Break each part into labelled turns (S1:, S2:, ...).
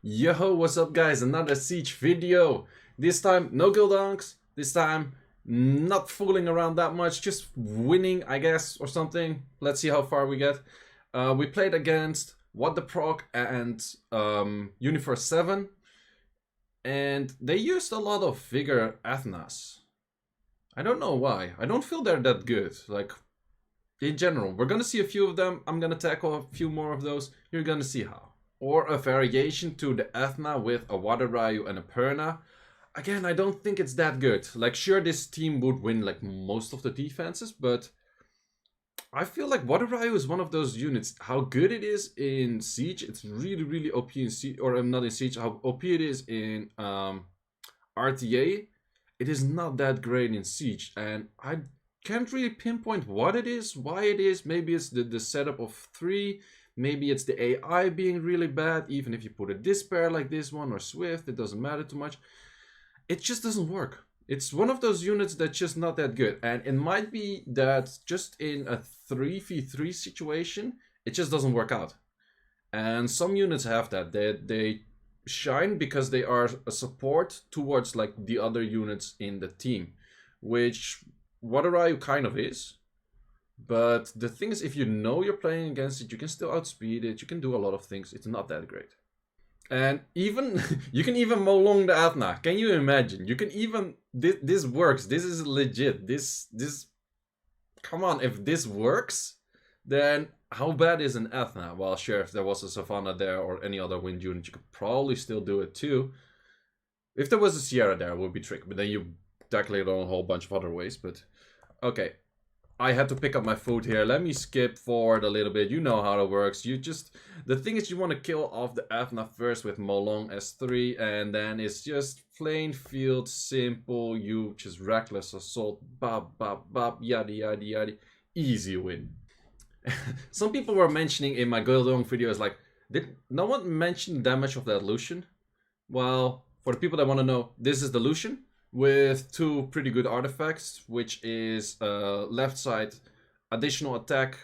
S1: Yo, what's up guys? Another Siege video. This time, no gildonks. This time, not fooling around that much. Just winning, I guess, or something. Let's see how far we get. We played against WhatTheProc and Universe7. And they used a lot of Vigor Ethnas. I don't know why. I don't feel they're that good. Like, in general. We're gonna see a few of them. I'm gonna tackle a few more of those. You're gonna see how. Or a variation to the Ethna with a Water Ryu and a Perna. Again, I don't think it's that good. Like, sure, this team would win like most of the defenses, but I feel like Water Ryu is one of those units. How good it is in Siege, it's really, really OP in Siege, or not in Siege, how OP it is in RTA, it is not that great in Siege. And I can't really pinpoint what it is, why it is. Maybe it's the setup of 3. Maybe it's the AI being really bad. Even if you put a Despair like this one or Swift, it doesn't matter too much. It just doesn't work. It's one of those units that's just not that good. And it might be that just in a 3v3 situation, it just doesn't work out. And some units have that. They shine because they are a support towards like the other units in the team. Which Water Ryu kind of is. But the thing is, if you know you're playing against it, you can still outspeed it. You can do a lot of things. It's not that great. And even, you can even Molong the Ethna. Can you imagine? You can even, this works. This is legit. This, come on, if this works, then how bad is an Ethna? Well, sure, if there was a Savannah there or any other wind unit, you could probably still do it too. If there was a Sierra there, it would be tricky. But then you tackle it on a whole bunch of other ways. But, okay. I had to pick up my food here. Let me skip forward a little bit. You know how it works. You just... The thing is, you want to kill off the Ethna first with Molong S3. And then it's just plain field, simple. You just reckless assault. Bop, bop, bop. Yada, yada, yada. Easy win. Some people were mentioning in my Gildong videos, like, did no one mention damage of that Luchen? Well, for the people that want to know, this is the Luchen. With 2 pretty good artifacts, which is left side additional attack,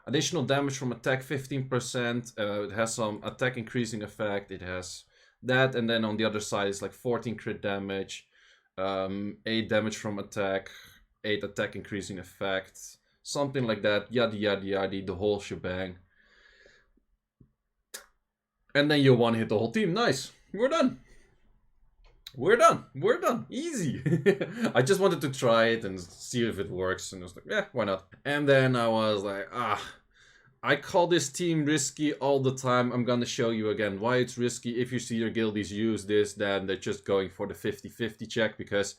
S1: additional damage from attack 15%. It has some attack increasing effect. It has that, and then on the other side is like 14 crit damage, 8 damage from attack, 8 attack increasing effect, something like that. Yada yada yada, the whole shebang. And then you one hit the whole team. Nice, we're done. We're done. We're done. Easy. I just wanted to try it and see if it works. And I was like, yeah, why not? And then I was like, I call this team risky all the time. I'm gonna show you again why it's risky. If you see your guildies use this, then they're just going for the 50-50 check because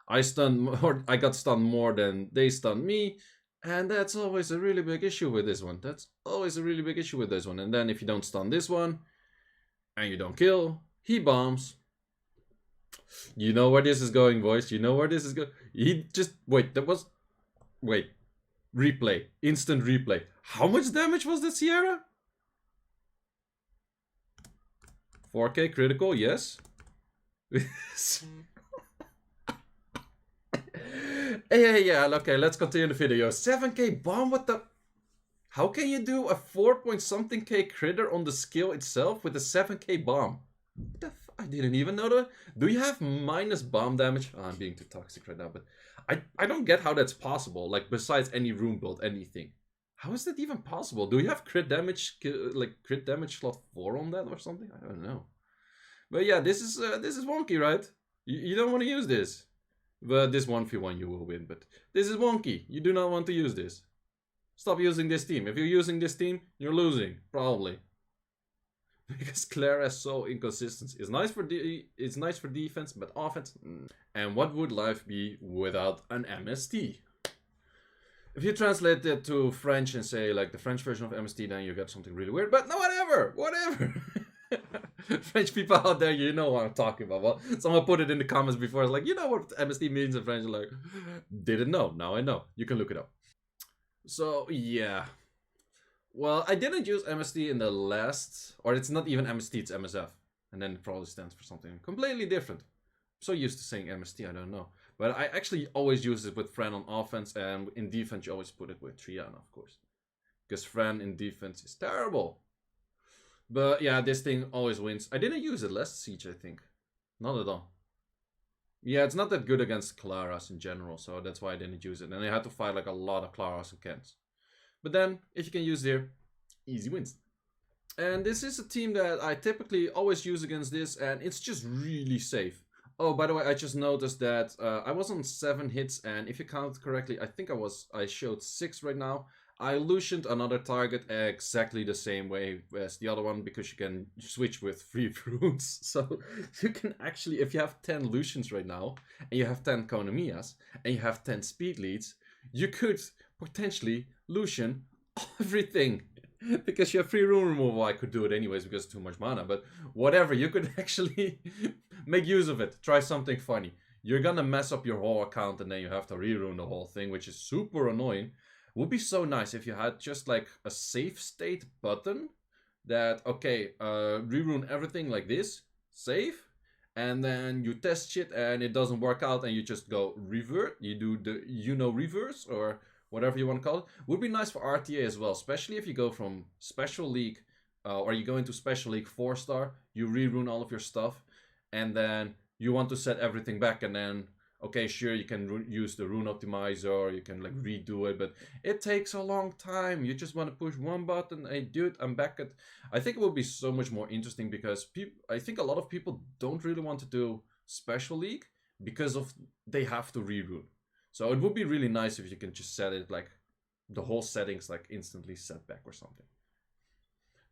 S1: I got stunned more than they stunned me. And that's always a really big issue with this one. That's always a really big issue with this one. And then if you don't stun this one and you don't kill, he bombs. You know where this is going, boys. You know where this is going. He just... Wait, that was... Wait. Replay. Instant replay. How much damage was the Sierra? 4k critical, yes. Yeah, okay, let's continue the video. 7k bomb, what the... How can you do a 4-point-something k critter on the skill itself with a 7k bomb? What the f... I didn't even know that. Do you have minus bomb damage? Oh, I'm being too toxic right now, but I don't get how that's possible. Like, besides any Rune build, anything. How is that even possible? Do you have crit damage, like crit damage slot 4 on that or something? I don't know. But yeah, this is wonky, right? You don't want to use this. But this 1v1 you will win, but this is wonky. You do not want to use this. Stop using this team. If you're using this team, you're losing, probably. Because Claire has so inconsistencies. It's nice for defense, but offense. And what would life be without an MST? If you translate it to French and say like the French version of MST, then you get something really weird. But no, whatever. French people out there, you know what I'm talking about. Well, someone put it in the comments before. I was like, you know what MST means in French? I'm like, didn't know. Now I know. You can look it up. So yeah. Well, I didn't use MST in the last, or it's not even MST, it's MSF. And then it probably stands for something completely different. I'm so used to saying MST, I don't know. But I actually always use it with Fran on offense, and in defense you always put it with Triana, of course. Because Fran in defense is terrible. But yeah, this thing always wins. I didn't use it last siege, I think. Not at all. Yeah, it's not that good against Claras in general, so that's why I didn't use it. And I had to fight like a lot of Claras and Kens. But then, if you can use here, easy wins. And this is a team that I typically always use against this, and it's just really safe. Oh, by the way, I just noticed that I was on 7 hits, and if you count correctly, I think I showed 6 right now. I Lucened another target exactly the same way as the other one, because you can switch with 3 runes. So you can actually, if you have 10 Lucians right now, and you have 10 Konomiyas, and you have 10 speed leads, you could potentially Lucian everything. Because you have 3 rune removal, I could do it anyways because it's too much mana, but whatever, you could actually make use of it. Try something funny. You're gonna mess up your whole account and then you have to rerun the whole thing, which is super annoying. Would be so nice if you had just like a save state button that, okay, rerun everything like this, save, and then you test shit and it doesn't work out and you just go revert, you do the reverse or whatever you want to call it. Would be nice for RTA as well, especially if you go from Special League or you go into Special League 4-star, you rerun all of your stuff, and then you want to set everything back, and then, okay, sure, you can use the rune optimizer, you can like redo it, but it takes a long time. You just want to push one button, hey dude, I'm back at... I think it will be so much more interesting because I think a lot of people don't really want to do Special League because of they have to rerun. So it would be really nice if you can just set it like the whole settings like instantly set back or something.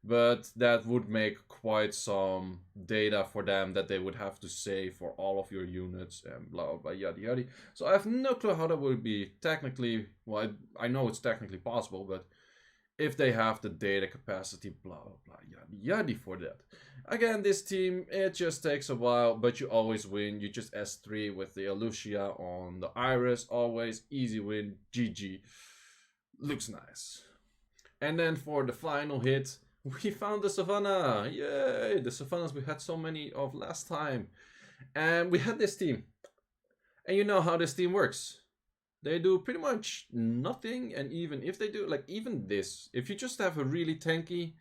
S1: But that would make quite some data for them that they would have to save for all of your units and blah blah yada yada. So I have no clue how that would be technically. Well, I know it's technically possible, but if they have the data capacity, blah blah blah yada yada for that. Again, this team, it just takes a while, but you always win. You just S3 with the Alucia on the Iris, always easy win, GG. Looks nice. And then for the final hit, we found the Savannah. Yay! The Savannahs we had so many of last time. And we had this team. And you know how this team works. They do pretty much nothing, and even if they do, like even this, if you just have a really tanky...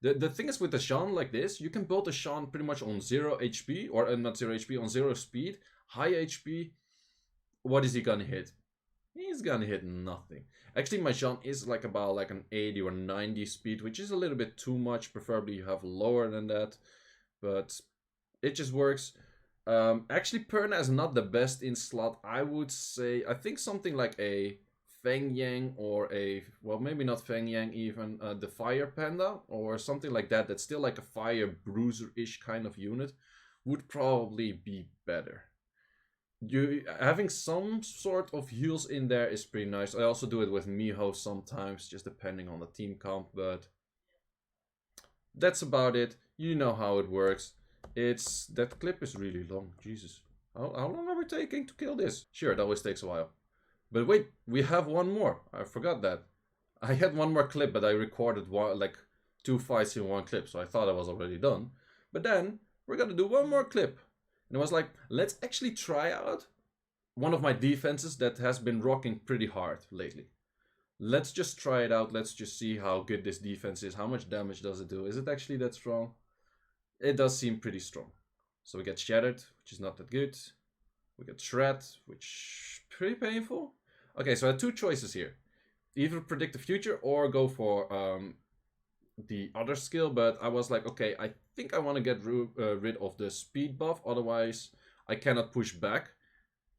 S1: The thing is with the Shan like this, you can build the Shan pretty much on 0 HP, or not 0 HP, on 0 speed, high HP. What is he gonna hit? He's gonna hit nothing. Actually, my Shan is like about like an 80 or 90 speed, which is a little bit too much. Preferably you have lower than that, but it just works. Actually, Perna is not the best in slot. I would say, I think something like a Feng Yang or a, well, maybe not Feng Yang even, the Fire Panda or something like that, that's still like a Fire Bruiser-ish kind of unit, would probably be better. You having some sort of heals in there is pretty nice. I also do it with Miho sometimes, just depending on the team comp, but that's about it. You know how it works. That clip is really long, Jesus. How long are we taking to kill this? Sure, it always takes a while. But wait, we have one more. I forgot that. I had one more clip, but I recorded like 2 fights in one clip, so I thought I was already done. But then, we're gonna do one more clip. And I was like, let's actually try out one of my defenses that has been rocking pretty hard lately. Let's just try it out. Let's just see how good this defense is. How much damage does it do? Is it actually that strong? It does seem pretty strong. So we get Shattered, which is not that good. We get Shred, which is pretty painful. Okay, so I had 2 choices here. Either predict the future or go for the other skill, but I was like, okay, I think I want to get rid of the speed buff, otherwise I cannot push back.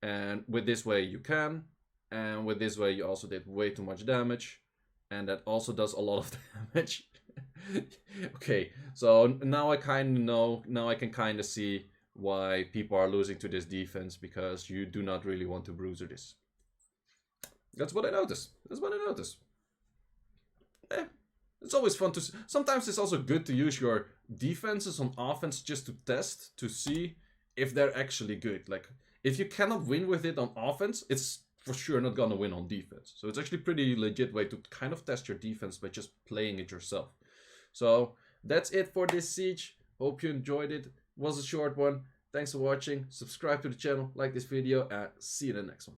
S1: And with this way you can, and with this way you also did way too much damage, and that also does a lot of damage. Okay, so now I kind of know, now I can kind of see why people are losing to this defense, because you do not really want to bruiser this. That's what I noticed. That's what I noticed. It's always fun to... Sometimes it's also good to use your defenses on offense just to test, to see if they're actually good. Like, if you cannot win with it on offense, it's for sure not gonna win on defense. So it's actually a pretty legit way to kind of test your defense by just playing it yourself. So that's it for this siege. Hope you enjoyed it. It was a short one. Thanks for watching. Subscribe to the channel, like this video, and see you in the next one.